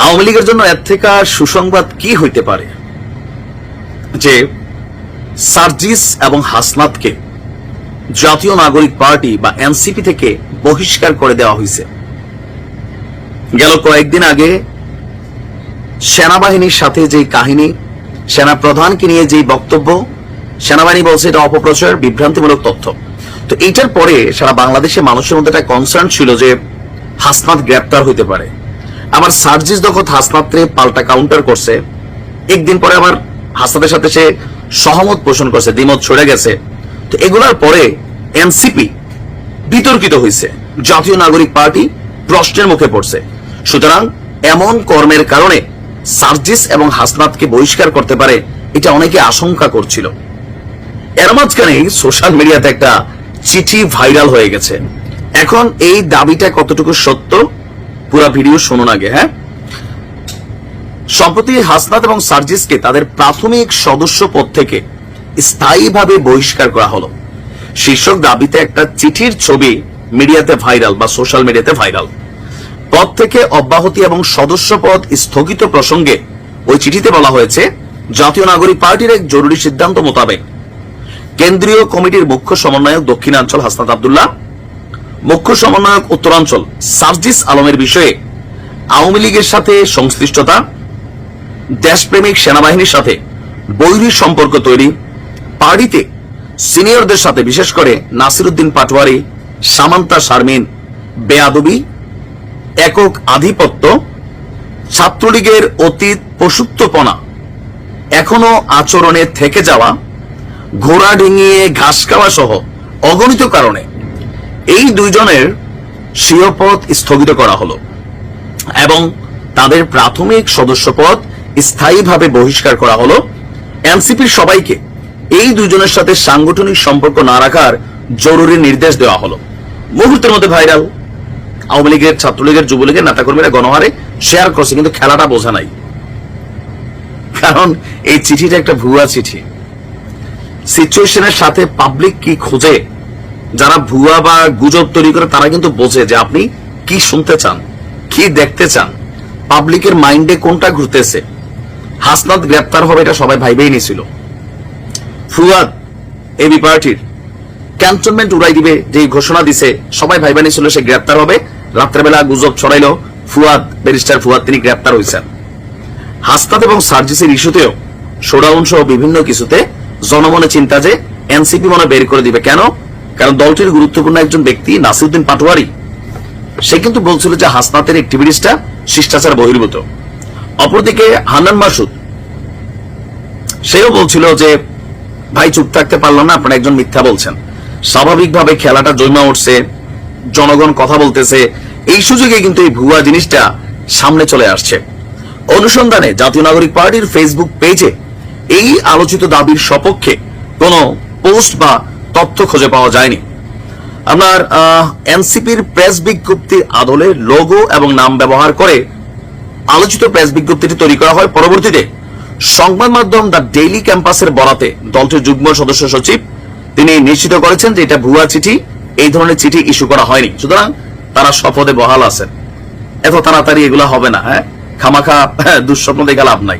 আওয়ামী লীগের জন্য এর থেকে সুসংবাদ কি হইতে পারে যে সার্জিস এবং হাসনাতকে জাতীয় নাগরিক পার্টি বা এনসিপি থেকে বহিষ্কার করে দেওয়া হয়েছে। গেল কয়েকদিন আগে সেনাবাহিনীর সাথে যে কাহিনী, সেনা প্রধানকে নিয়ে যে বক্তব্য, সেনাবাহিনী বলছে এটা অপপ্রচার, বিভ্রান্তিমূলক তথ্য। তো এইটার পরে সারা বাংলাদেশে মানুষের মধ্যে একটা কনসার্ন ছিল যে হাসনাত গ্রেপ্তার হইতে পারে। আবার সার্জিস যখন হাসনাতরে পাল্টা কাউন্টার করছে, একদিন পরে আবার হাসনাতের সাথে সে সহমত পোষণ করছে, দ্বিমত সরে গেছে। তো এগুলোর পরে এনসিপি বিতর্কিত হয়েছে, জাতীয় নাগরিক পার্টি প্রশ্নের মুখে পড়ছে। সুতরাং এমন কর্মের কারণে সার্জিস এবং হাসনাতকে বহিষ্কার করতে পারে, এটা অনেকে আশঙ্কা করছিল। এর মাঝখানে সোশ্যাল মিডিয়াতে একটা চিঠি ভাইরাল হয়ে গেছে। এখন এই দাবিটা কতটুকু সত্য, পুরো ভিডিও শুনুন আগে। হ্যাঁ, সম্প্রতি হাসনাত এবং সার্জিসকে তাদের প্রাথমিক সদস্য পদ থেকে স্থায়ীভাবে বহিষ্কার করা হলো শীর্ষক দাবিতে একটা চিঠির ছবি মিডিয়াতে ভাইরাল বা সোশ্যাল মিডিয়াতে ভাইরাল। পদ থেকে অব্যাহতি এবং সদস্য পদ স্থগিত প্রসঙ্গে ওই চিঠিতে বলা হয়েছে, জাতীয় নাগরিক পার্টির এক জরুরি সিদ্ধান্ত মোতাবেক কেন্দ্রীয় কমিটির মুখ্য সমন্বয়ক দক্ষিণাঞ্চল হাসনাত আব্দুল্লাহ, মুখ্য সমন্বয়ক উত্তরাঞ্চল সার্জিস আলমের বিষয়ে আওয়ামী লীগের সাথে সংশ্লিষ্টতা, দেশপ্রেমিক সেনাবাহিনীর সাথে বৈরী সম্পর্ক তৈরি, পার্টিতে সিনিয়রদের সাথে বিশেষ করে নাসির উদ্দিন পাটোয়ারি, সামান্তা শারমিন বেয়াদবি, একক আধিপত্য, ছাত্রলীগের অতীত পশুত্বপনা এখনো আচরণে থেকে যাওয়া, ঘোড়া ডিঙিয়ে ঘাস খাওয়া সহ অগণিত কারণে এই দুইজনের স্বীয় পদ স্থগিত করা হলো এবং তাদের প্রাথমিক সদস্য পদ স্থায়ীভাবে বহিষ্কার করা হলো। এনসিপির সবাইকে এই দুইজনের সাথে সাংগঠনিক সম্পর্ক না রাখার জরুরি নির্দেশ দেওয়া হলো। মুহূর্তের মধ্যে ভাইরাল। আওয়ামী লীগের, ছাত্রলীগের, যুবলীগের নেতাকর্মীরা গণহারে শেয়ার করছে, কিন্তু খেলাটা বোঝা নাই, কারণ এই চিঠিটা একটা ভুয়া চিঠি। সিচুয়েশনের সাথে পাবলিক কি খোঁজে, যারা ভুয়া বা গুজব তৈরি করে তারা কিন্তু বোঝে যে আপনি কি শুনতে চান, কি দেখতে চান, পাবলিকের মাইন্ডে কোনটা ঘুরতেছে। হাসনাত গ্রেপ্তার হবে এটা সবাই ভাইবেই নিছিল। ফুয়াদ এবি পার্টির ক্যান্টনমেন্ট উড়াই দিবে যে ঘোষণা দিছে, সবাই ভাইবা নিছিল সে গ্রেপ্তার হবে। রাত্রেবেলা গুজব ছড়াইল ফুয়াদ, ব্যারিস্টার ফুয়াদ তিনি গ্রেপ্তার হয়েছেন। হাসনাত এবং সার্জিসের ইস্যুতেও শোডাউন সহ বিভিন্ন কিছুতে জনমনে চিন্তা যে এনসিপি মনে বের করে দিবে। কেন? কারণ দলটির গুরুত্বপূর্ণ একজন ব্যক্তি নাসির উদ্দিন পাটোয়ারি, সে কিন্তু বলছিল যে হাসনাতের অ্যাক্টিভিটিসটা শিষ্টাচার বহির্ভূত। অপরদিকে হান্নান মাসুদ সেও বলছিল যে ভাই চুপ থাকতে পারলাম না, আপনারা একজন মিথ্যা বলছেন। স্বাভাবিকভাবে খেলাটা জমা উঠছে, জনগণ কথা বলতেছে, এই সুযোগে কিন্তু এই ভুয়া জিনিসটা সামনে চলে আসছে। অনুসন্ধানে জাতীয় নাগরিক পার্টির ফেসবুক পেজে এই আলোচিত দাবির সপক্ষে কোনো পোস্ট বা তথ্য খুঁজে পাওয়া যায়নি। আপনার এনসিপির প্রেস বিজ্ঞপ্তির আদলে লোগো এবং নাম ব্যবহার করে আলোচিত প্রেস বিজ্ঞপ্তিটি তৈরি করা হয়। পরবর্তীতে সংবাদ মাধ্যম দ্য ডেইলি ক্যাম্পাসের বরাতে দলটির যুগ্ম সদস্য সচিব তিনি নিশ্চিত করেছেন যে এটা ভুয়া চিঠি, এই ধরনের চিঠি ইস্যু করা হয়নি। সুতরাং তারা শপথে বহাল আছেন, এত তাড়াতাড়ি এগুলা হবে না। হ্যাঁ, খামাখা দুঃস্বপ্ন দেখে লাভ নাই।